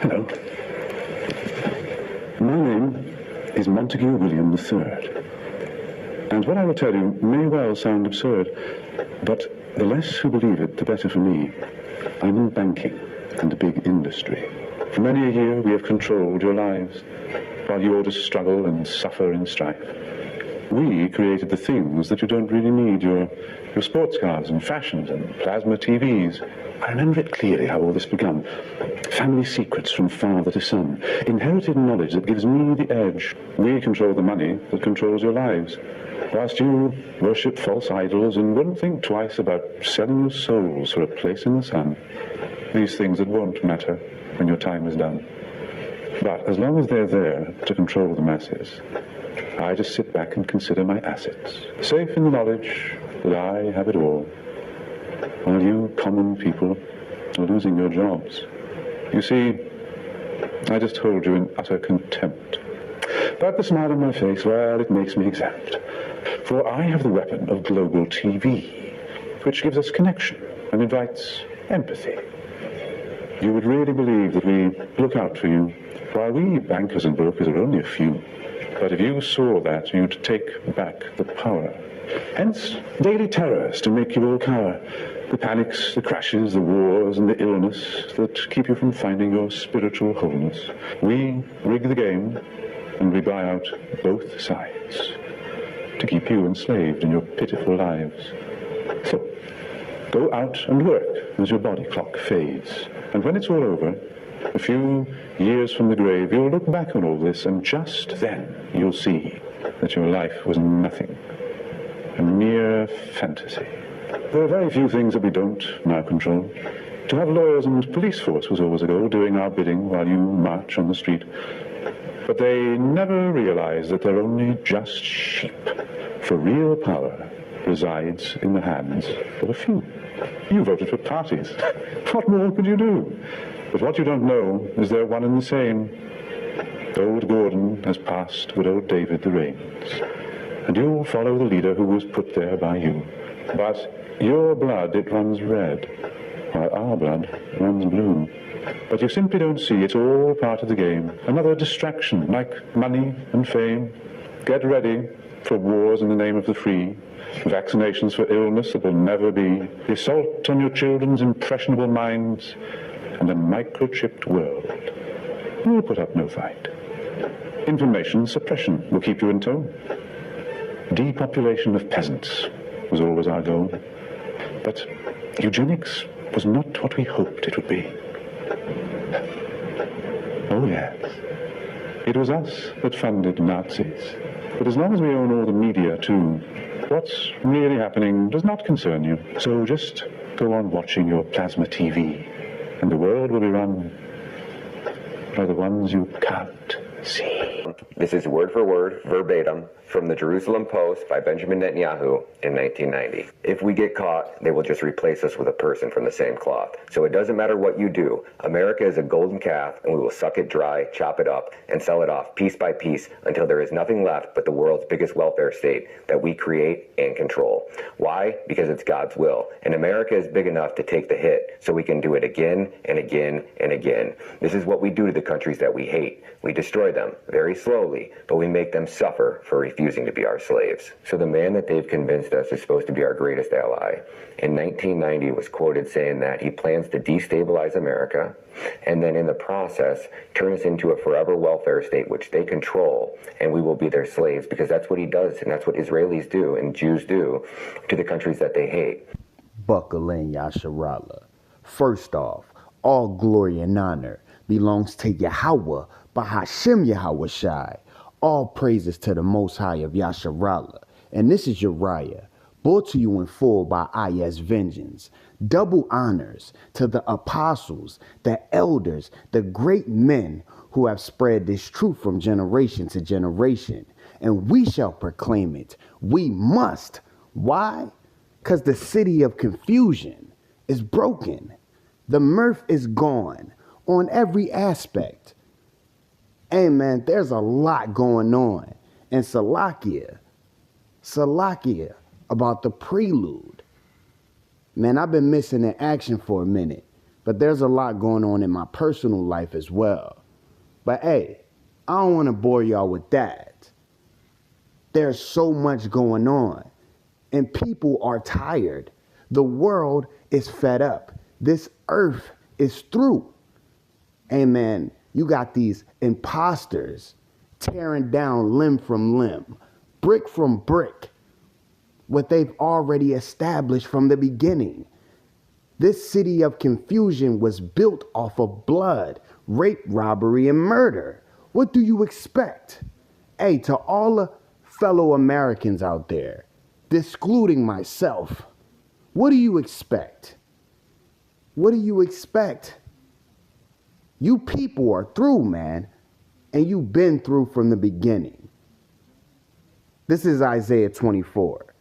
Hello. My name is Montague William III. And what I will tell you may well sound absurd, but the less who believe it, the better for me. I'm in banking and a big industry. For many a year we have controlled your lives, while you ought to struggle and suffer in strife. We created the things that you don't really need, your sports cars and fashions and plasma TVs. I remember it clearly how all this began. Family secrets from father to son. Inherited knowledge that gives me the edge. We control the money that controls your lives. Whilst you worship false idols and wouldn't think twice about selling your souls for a place in the sun. These things that won't matter when your time is done. But as long as they're there to control the masses, I just sit back and consider my assets, safe in the knowledge that I have it all, while you common people are losing your jobs. You see, I just hold you in utter contempt. But the smile on my face, well, it makes me exempt. For I have the weapon of global TV, which gives us connection and invites empathy. You would really believe that we look out for you, while we bankers and brokers are only a few. But if you saw that, you'd take back the power. Hence, daily terrors to make you all cower. The panics, the crashes, the wars, and the illness that keep you from finding your spiritual wholeness. We rig the game, and we buy out both sides to keep you enslaved in your pitiful lives. So, go out and work as your body clock fades. And when it's all over, a few years from the grave, you'll look back on all this, and just then you'll see that your life was nothing, a mere fantasy. There are very few things that we don't now control. To have lawyers and police force was always a goal, doing our bidding while you march on the street. But they never realize that they're only just sheep, for real power resides in the hands of a few. You voted for parties. What more could you do? But what you don't know is they're one and the same. Old Gordon has passed with old David the reins, and you'll follow the leader who was put there by you. But your blood, it runs red, while our blood runs blue. But you simply don't see it's all part of the game. Another distraction, like money and fame. Get ready for wars in the name of the free. Vaccinations for illness that will never be. The assault on your children's impressionable minds. And a microchipped world. You'll put up no fight. Information suppression will keep you in tow. Depopulation of peasants was always our goal. But eugenics was not what we hoped it would be. Oh yes, it was us that funded Nazis. But as long as we own all the media too, what's really happening does not concern you. So just go on watching your plasma TV, and the world will be run by the ones you can't see. This is word for word, verbatim, from the Jerusalem Post by Benjamin Netanyahu in 1990. If we get caught, they will just replace us with a person from the same cloth. So it doesn't matter what you do. America is a golden calf, and we will suck it dry, chop it up, and sell it off piece by piece until there is nothing left but the world's biggest welfare state that we create and control. Why? Because it's God's will. And America is big enough to take the hit, so we can do it again and again and again. This is what we do to the countries that we hate. We destroy them very slowly, but we make them suffer for refusing to be our slaves. So the man that they've convinced us is supposed to be our greatest ally, in 1990 was quoted saying that he plans to destabilize America and then in the process turn us into a forever welfare state which they control, and we will be their slaves, because that's what he does, and that's what Israelis do and Jews do to the countries that they hate. Buckle in, Yasharallah. First off, all glory and honor belongs to Yahweh, Bahashem Yahweh Shai. All praises to the Most High of Yasharallah. And this is Uriah, brought to you in full by IS Vengeance. Double honors to the apostles, the elders, the great men who have spread this truth from generation to generation. And we shall proclaim it. We must. Why? Because the city of confusion is broken. The mirth is gone. on every aspect. Hey man, there's a lot going on. And Salakia about the prelude. Man, I've been missing in action for a minute, but there's a lot going on in my personal life as well. But hey, I don't want to bore y'all with that. There's so much going on, and people are tired. The world is fed up. This earth is through. Hey man, you got these imposters tearing down limb from limb, brick from brick, what they've already established from the beginning. This city of confusion was built off of blood, rape, robbery, and murder. What do you expect? Hey, to all the fellow Americans out there, excluding myself, what do you expect? What do you expect? You people are through, man, and you've been through from the beginning. This is Isaiah 24.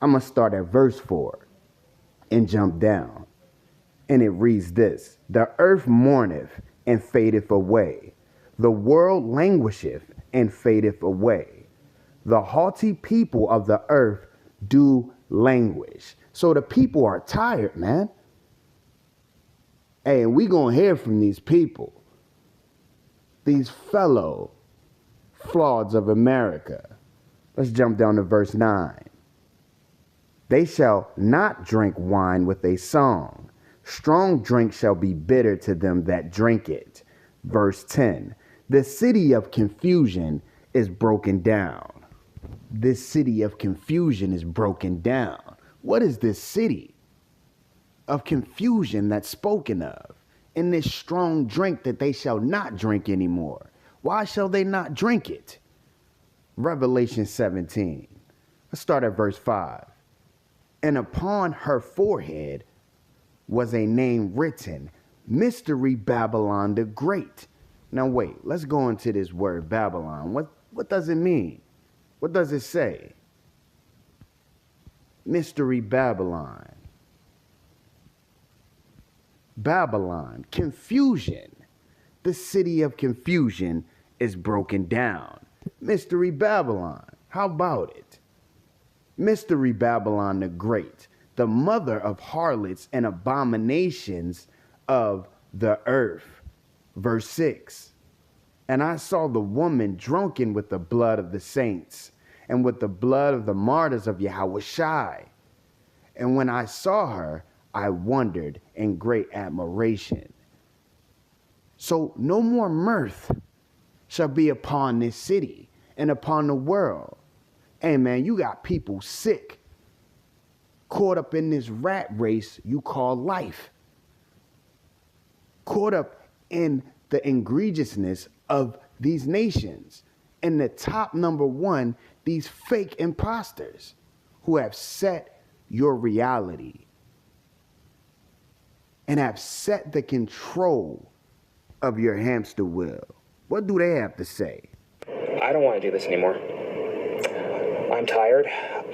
I'm going to start at verse 4 and jump down. And it reads this: The earth mourneth and fadeth away. The world languisheth and fadeth away. The haughty people of the earth do languish. So the people are tired, man. Hey, and we gonna hear from these people, these fellow frauds of America. Let's jump down to verse 9. They shall not drink wine with a song. Strong drink shall be bitter to them that drink it. Verse 10. The city of confusion is broken down. This city of confusion is broken down. What is this city of confusion that's spoken of? In this strong drink that they shall not drink anymore. Why shall they not drink it? Revelation 17. Let's start at verse 5. And upon her forehead was a name written, Mystery Babylon the Great. Now wait, let's go into this word Babylon. What does it mean? What does it say? Mystery Babylon. Babylon, confusion. The city of confusion is broken down. Mystery Babylon. How about it? Mystery Babylon the Great, the mother of harlots and abominations of the earth. Verse 6. And I saw the woman drunken with the blood of the saints and with the blood of the martyrs of Yahushai. And when I saw her, I wondered in great admiration. So no more mirth shall be upon this city and upon the world. Hey man, you got people sick, caught up in this rat race you call life, caught up in the egregiousness of these nations, and the top number one, these fake imposters who have set your reality and have set the control of your hamster wheel. What do they have to say? I don't want to do this anymore. I'm tired.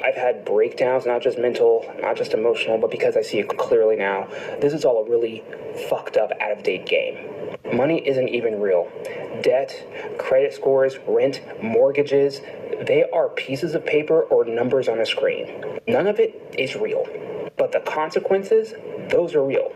I've had breakdowns, not just mental, not just emotional, but because I see it clearly now. This is all a really fucked up, out-of-date game. Money isn't even real. Debt, credit scores, rent, mortgages, they are pieces of paper or numbers on a screen. None of it is real. But the consequences, those are real.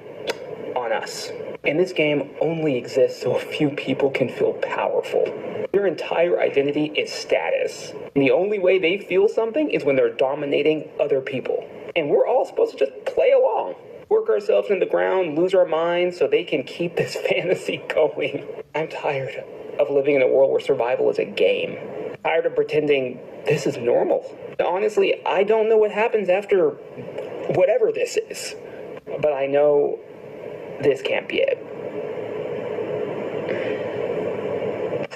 On us. And this game only exists so a few people can feel powerful. Their entire identity is status. And the only way they feel something is when they're dominating other people. And we're all supposed to just play along. Work ourselves in the ground, lose our minds so they can keep this fantasy going. I'm tired of living in a world where survival is a game. Tired of pretending this is normal. Honestly, I don't know what happens after whatever this is. But I know this can't be it.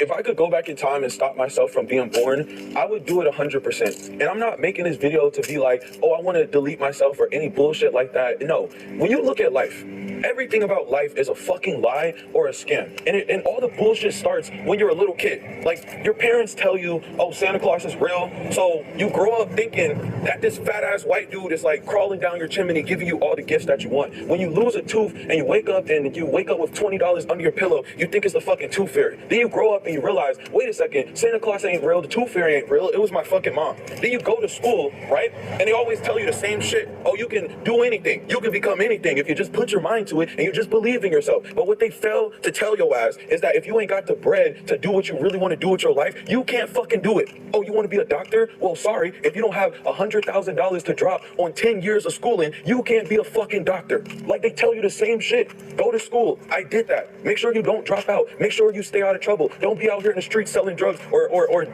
If I could go back in time and stop myself from being born, I would do it 100%. And I'm not making this video to be like, oh, I want to delete myself or any bullshit like that. No, when you look at life, Everything about life is a fucking lie or a scam. And all the bullshit starts when you're a little kid. Like, your parents tell you, oh, Santa Claus is real. So you grow up thinking that this fat ass white dude is like crawling down your chimney, giving you all the gifts that you want. When you lose a tooth and you wake up with $20 under your pillow, you think it's the fucking tooth fairy. Then you grow up and you realize, wait a second, Santa Claus ain't real, the tooth fairy ain't real, it was my fucking mom. Then you go to school, right? And they always tell you the same shit. Oh, you can do anything. You can become anything if you just put your mind to it and you just believe in yourself. But what they fail to tell your ass is that if you ain't got the bread to do what you really want to do with your life, you can't fucking do it. Oh, you want to be a doctor? Well, sorry, if you don't have $100,000 to drop on 10 years of schooling, you can't be a fucking doctor. Like, they tell you the same shit. Go to school. I did that. Make sure you don't drop out. Make sure you stay out of trouble. Don't be out here in the streets selling drugs or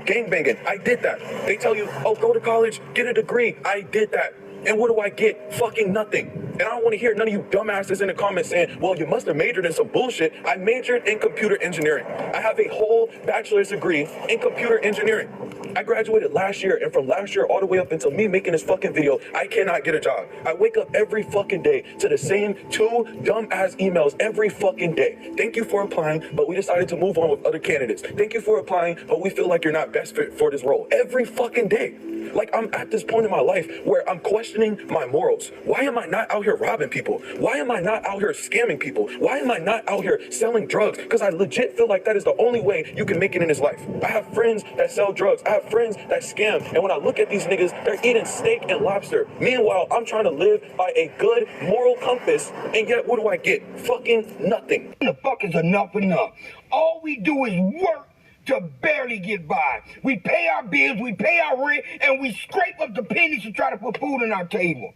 gangbanging. I did that. They tell you, oh, go to college, get a degree. I did that. And what do I get? Fucking nothing. And I don't want to hear none of you dumbasses in the comments saying, well, you must have majored in some bullshit. I majored in computer engineering. I have a whole bachelor's degree in computer engineering. I graduated last year, and from last year all the way up until me making this fucking video, I cannot get a job. I wake up every fucking day to the same 2 dumb-ass emails every fucking day. Thank you for applying, but we decided to move on with other candidates. Thank you for applying, but we feel like you're not best fit for this role. Every fucking day. Like, I'm at this point in my life where I'm questioning my morals. Why am I not out here robbing people? Why am I not out here scamming people? Why am I not out here selling drugs? Because I legit feel like that is the only way you can make it in this life. I have friends that sell drugs. I have friends that scam. And when I look at these niggas, they're eating steak and lobster. Meanwhile, I'm trying to live by a good moral compass. And yet, what do I get? Fucking nothing. The fuck is enough. All we do is work to barely get by. We pay our bills, we pay our rent, and we scrape up the pennies to try to put food on our table.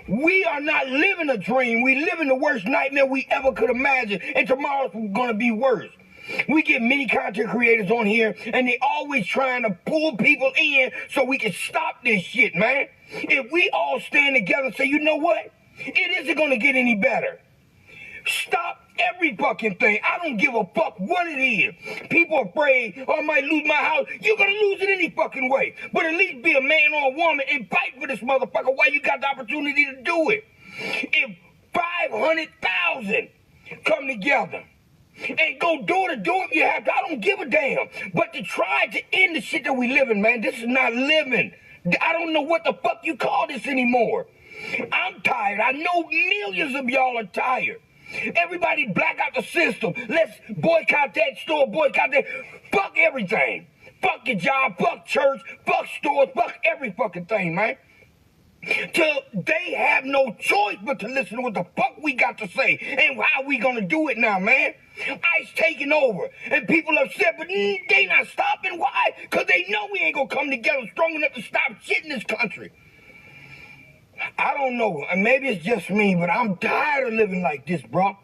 We are not living a dream. We live in the worst nightmare we ever could imagine, and tomorrow's gonna be worse. We get many content creators on here, and they always trying to pull people in so we can stop this shit, man. If we all stand together and say, you know what? It isn't gonna get any better. Stop every fucking thing. I don't give a fuck what it is. People are afraid, oh, I might lose my house. You're gonna lose it any fucking way. But at least be a man or a woman and fight for this motherfucker while you got the opportunity to do it. If 500,000 come together and go door to door if you have to, I don't give a damn. But to try to end the shit that we live in, man, this is not living. I don't know what the fuck you call this anymore. I'm tired. I know millions of y'all are tired. Everybody black out the system. Let's boycott that store, boycott that. Fuck everything. Fuck your job, fuck church, fuck stores, fuck every fucking thing, man. Till they have no choice but to listen to what the fuck we got to say and how we gonna do it now, man. ICE taking over and people upset, but they not stopping. Why? Because they know we ain't gonna come together strong enough to stop shit in this country. I don't know, and maybe it's just me, but I'm tired of living like this, bro.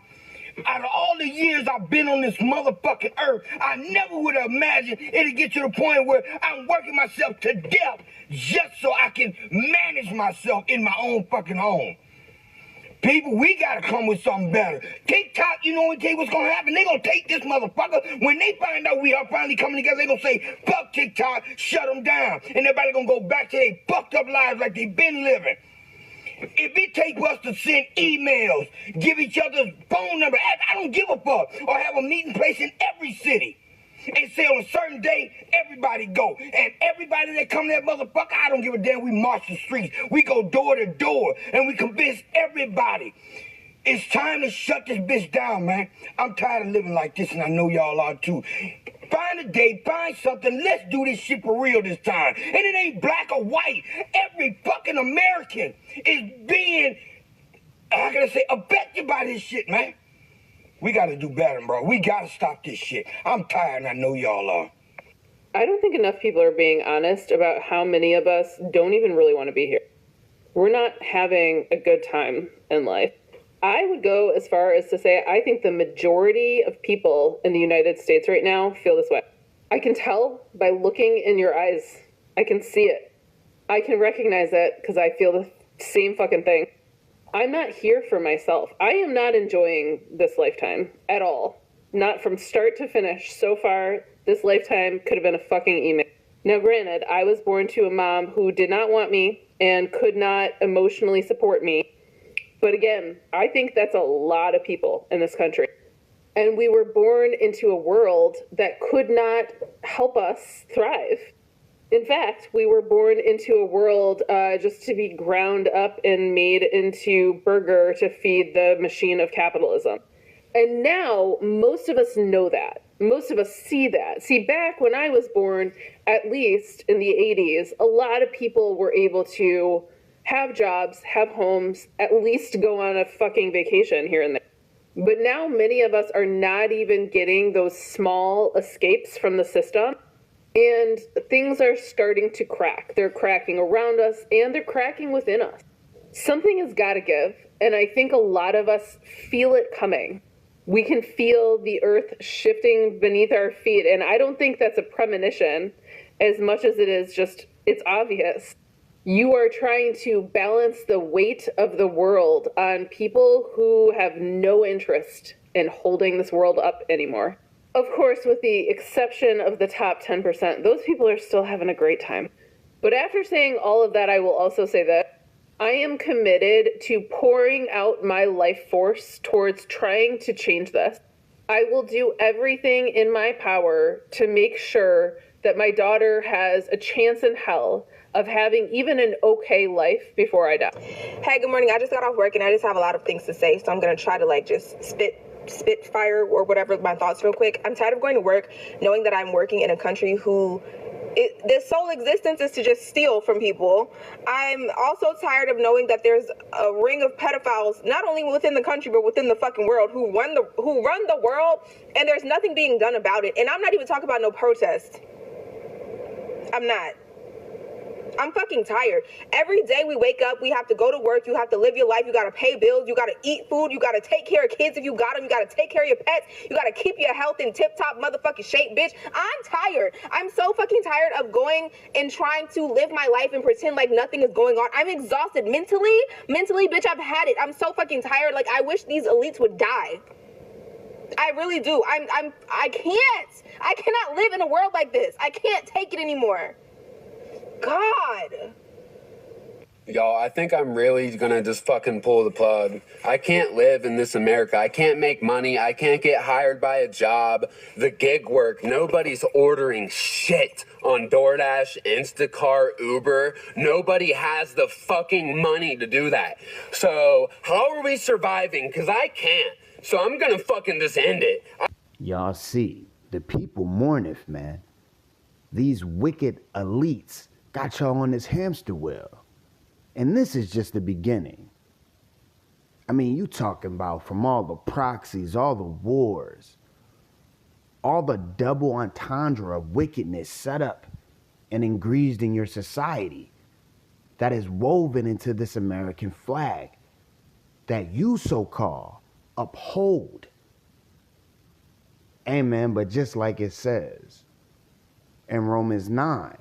Out of all the years I've been on this motherfucking earth, I never would have imagined it'd get to the point where I'm working myself to death just so I can manage myself in my own fucking home. People, we gotta come with something better. TikTok, you know what's gonna happen? They gonna take this motherfucker. When they find out we are finally coming together, they gonna say, fuck TikTok, shut them down. And everybody gonna go back to their fucked up lives like they've been living. If it takes us to send emails, give each other phone number, I don't give a fuck, or have a meeting place in every city, and say on a certain day, everybody go. And everybody that come to that motherfucker, I don't give a damn, we march the streets. We go door to door, and we convince everybody. It's time to shut this bitch down, man. I'm tired of living like this, and I know y'all are too. Find a date, find something. Let's do this shit for real this time. And it ain't black or white. Every fucking American is being, how can I say, affected by this shit, man. We got to do better, bro. We got to stop this shit. I'm tired, and I know y'all are. I don't think enough people are being honest about how many of us don't even really want to be here. We're not having a good time in life. I would go as far as to say I think the majority of people in the United States right now feel this way. I can tell by looking in your eyes. I can see it. I can recognize it because I feel the same fucking thing. I'm not here for myself. I am not enjoying this lifetime at all. Not from start to finish. So far, this lifetime could have been a fucking email. Now, granted, I was born to a mom who did not want me and could not emotionally support me. But again, I think that's a lot of people in this country. And we were born into a world that could not help us thrive. In fact, we were born into a world just to be ground up and made into burger to feed the machine of capitalism. And now most of us know that. Most of us see that. See, back when I was born, at least in the 80s, a lot of people were able to have jobs, have homes, at least go on a fucking vacation here and there. But now many of us are not even getting those small escapes from the system. And things are starting to crack. They're cracking around us and they're cracking within us. Something has got to give. And I think a lot of us feel it coming. We can feel the earth shifting beneath our feet. And I don't think that's a premonition as much as it is just, it's obvious. You are trying to balance the weight of the world on people who have no interest in holding this world up anymore. Of course, with the exception of the top 10%, those people are still having a great time. But after saying all of that, I will also say that I am committed to pouring out my life force towards trying to change this. I will do everything in my power to make sure that my daughter has a chance in hell of having even an okay life before I die. Hey, good morning. I just got off work and I just have a lot of things to say, so I'm going to try to just spit fire or whatever my thoughts real quick. I'm tired of going to work knowing that I'm working in a country who their sole existence is to just steal from people. I'm also tired of knowing that there's a ring of pedophiles, not only within the country, but within the fucking world, who run the world, and there's nothing being done about it. And I'm not even talking about no protest. I'm not. I'm fucking tired. Every day we wake up, we have to go to work, you have to live your life, you gotta pay bills, you gotta eat food, you gotta take care of kids if you got them, you gotta take care of your pets, you gotta keep your health in tip-top motherfucking shape, bitch. I'm tired. I'm so fucking tired of going and trying to live my life and pretend like nothing is going on. I'm exhausted mentally, bitch, I've had it. I'm so fucking tired. I wish these elites would die. I really do. I cannot live in a world like this. I can't take it anymore. God. Y'all, I think I'm really gonna just fucking pull the plug. I can't live in this America. I can't make money. I can't get hired by a job. The gig work. Nobody's ordering shit on DoorDash, Instacart, Uber. Nobody has the fucking money to do that. So how are we surviving? Because I can't. So I'm gonna fucking just end it. Y'all see, the people mourneth, man. These wicked elites got y'all on this hamster wheel. And this is just the beginning. I mean, you talking about from all the proxies, all the wars, all the double entendre of wickedness set up and ingrained in your society that is woven into this American flag that you so-called uphold. Amen, but just like it says in Romans 9,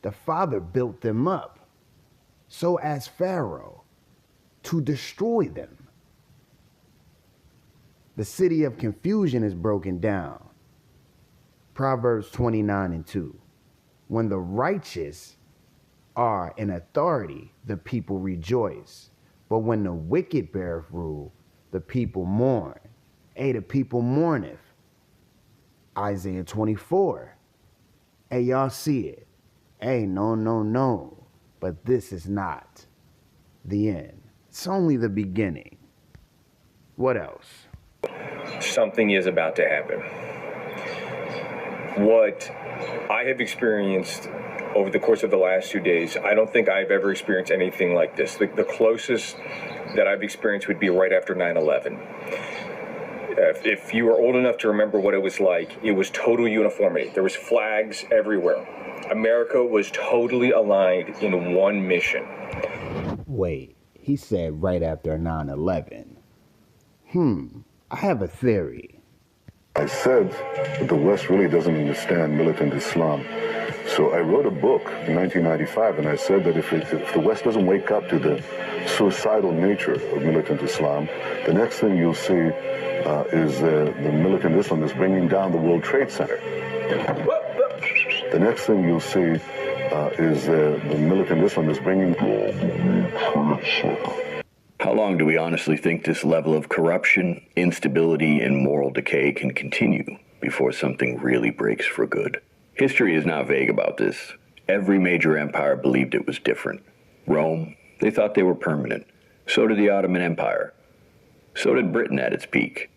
the Father built them up so as Pharaoh to destroy them. The city of confusion is broken down. Proverbs 29:2. When the righteous are in authority, the people rejoice. But when the wicked beareth rule, the people mourn. Hey, the people mourneth. Isaiah 24. Hey, y'all see it. Hey, no. But this is not the end. It's only the beginning. What else? Something is about to happen. What I have experienced over the course of the last 2 days, I don't think I've ever experienced anything like this. The closest that I've experienced would be right after 9/11. If you were old enough to remember what it was like, it was total uniformity. There was flags everywhere. America was totally aligned in one mission. Wait, he said right after 9/11. I have a theory. I said that the West really doesn't understand militant Islam. So I wrote a book in 1995, and I said that if the West doesn't wake up to the suicidal nature of militant Islam, the next thing you'll see is the militant Islamists bringing down the World Trade Center. The next thing you'll see is the militant Islamists bringing... How long do we honestly think this level of corruption, instability, and moral decay can continue before something really breaks for good? History is not vague about this. Every major empire believed it was different. Rome, they thought they were permanent. So did the Ottoman Empire. So did Britain at its peak.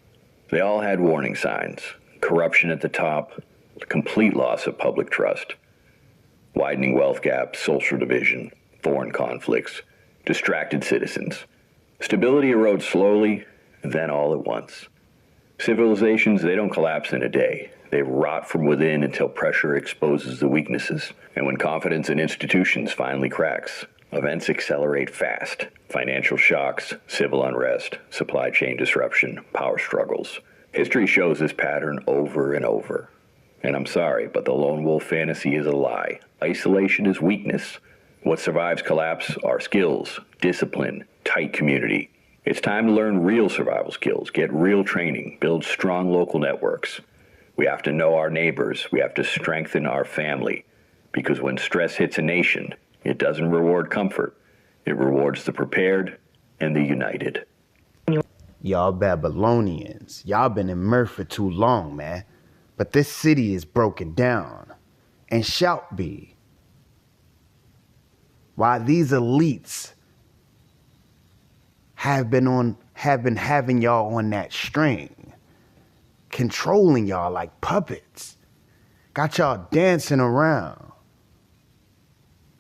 They all had warning signs. Corruption at the top, complete loss of public trust, widening wealth gaps, social division, foreign conflicts, distracted citizens. Stability erodes slowly, then all at once. Civilizations, they don't collapse in a day. They rot from within until pressure exposes the weaknesses. And when confidence in institutions finally cracks, events accelerate fast. Financial shocks, civil unrest, supply chain disruption, power struggles. History shows this pattern over and over. And I'm sorry, but the lone wolf fantasy is a lie. Isolation is weakness. What survives collapse are skills, discipline, tight community. It's time to learn real survival skills, get real training, build strong local networks. We have to know our neighbors. We have to strengthen our family. Because when stress hits a nation, it doesn't reward comfort. It rewards the prepared and the united. Y'all Babylonians, y'all been in Murph for too long, man. But this city is broken down and shall be. Why these elites have been having y'all on that string, controlling y'all like puppets. Got y'all dancing around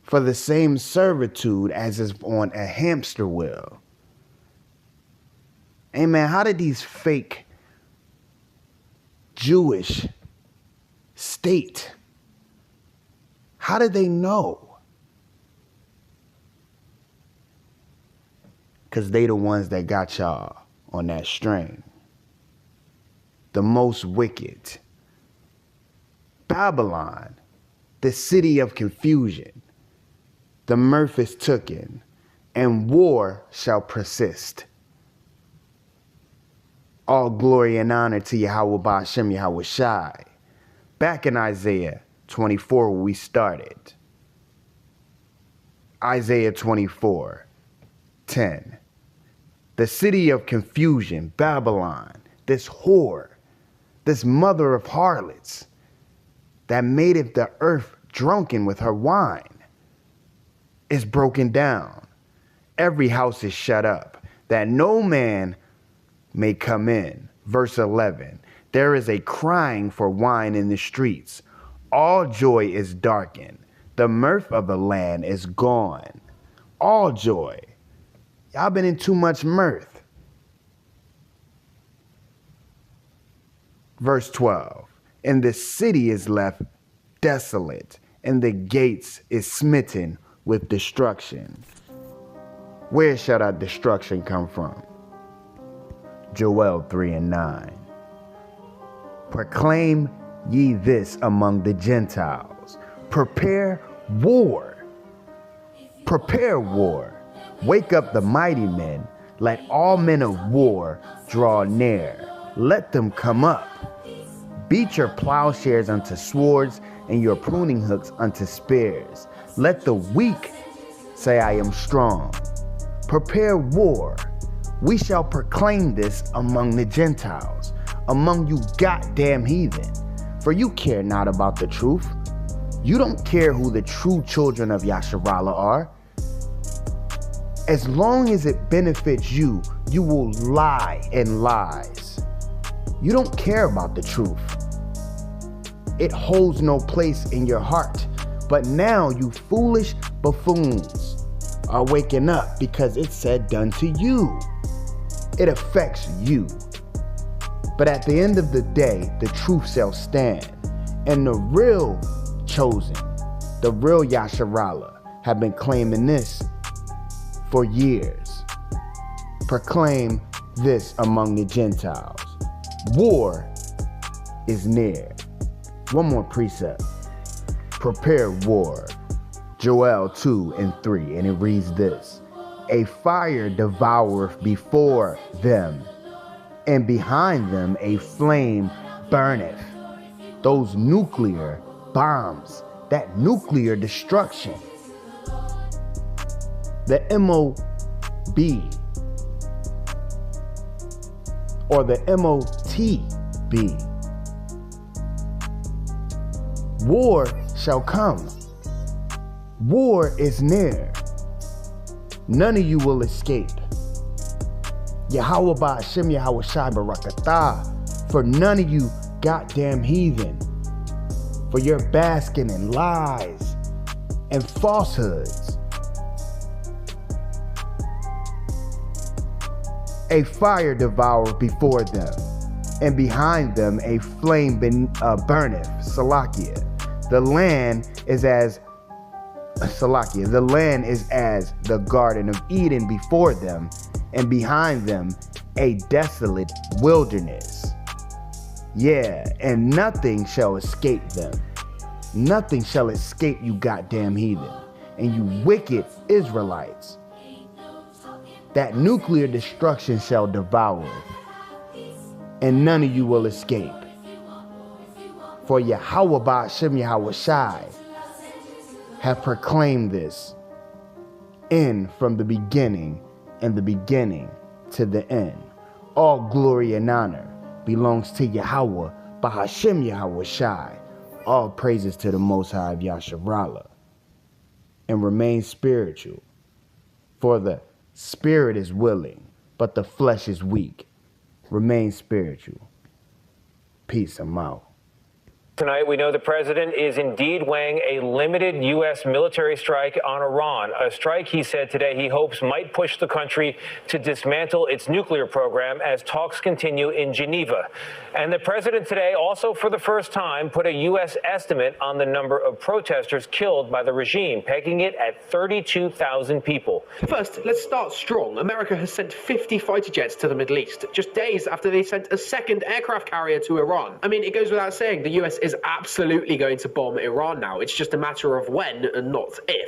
for the same servitude as is on a hamster wheel. Hey man, how did these fake Jewish state, how did they know? Because they the ones that got y'all on that string. The most wicked. Babylon, the city of confusion. The Murph is tooken, and war shall persist. All glory and honor to Yahweh Ba'ashem Yahweh Shai. Back in Isaiah 24 where we started. Isaiah 24:10. The city of confusion, Babylon, this whore, this mother of harlots that made it the earth drunken with her wine, is broken down. Every house is shut up, that no man may come in. Verse 11, there is a crying for wine in the streets. All joy is darkened. The mirth of the land is gone. All joy. Y'all been in too much mirth. Verse 12, and the city is left desolate, and the gates is smitten with destruction. Where shall that destruction come from? Joel 3:9. Proclaim ye this among the Gentiles. Prepare war. Prepare war. Wake up the mighty men. Let all men of war draw near. Let them come up. Beat your plowshares unto swords and your pruning hooks unto spears. Let the weak say, I am strong. Prepare war. We shall proclaim this among the Gentiles, among you goddamn heathen. For you care not about the truth. You don't care who the true children of Yasharallah are. As long as it benefits you, you will lie and lies. You don't care about the truth. It holds no place in your heart. But now you foolish buffoons are waking up because it's said done to you. It affects you. But at the end of the day, the truth shall stand. And the real chosen, the real Yasharallah, have been claiming this for years. Proclaim this among the Gentiles. War is near. One more precept. Prepare war. Joel 2:3, and it reads this. A fire devoureth before them, and behind them a flame burneth. Those nuclear bombs, that nuclear destruction. The MOB, or the MOTB. War shall come. War is near. None of you will escape. Yahweh Ba'ashem Yahweh Shai Barakatah. For none of you goddamn heathen. For you're basking in lies and falsehoods. A fire devoureth before them, and behind them a flame burneth. Salakia. The land is as the land is as the Garden of Eden before them, and behind them a desolate wilderness. Yeah, and nothing shall escape them. Nothing shall escape you goddamn heathen, and you wicked Israelites. That nuclear destruction shall devour, and none of you will escape. For Yahweh Ba'ashem Yahweh Shai have proclaimed this end from the beginning, and the beginning to the end. All glory and honor belongs to Yahweh Ba'ashem Yahweh Shai. All praises to the Most High of Yasharallah. And remain spiritual, for the spirit is willing, but the flesh is weak. Remain spiritual. Peace. I'm out. Tonight, we know the president is indeed weighing a limited U.S. military strike on Iran, a strike he said today he hopes might push the country to dismantle its nuclear program as talks continue in Geneva. And the president today also, for the first time, put a U.S. estimate on the number of protesters killed by the regime, pegging it at 32,000 people. First, let's start strong. America has sent 50 fighter jets to the Middle East, just days after they sent a second aircraft carrier to Iran. I mean, it goes without saying, the U.S. is absolutely going to bomb Iran now. It's just a matter of when and not if.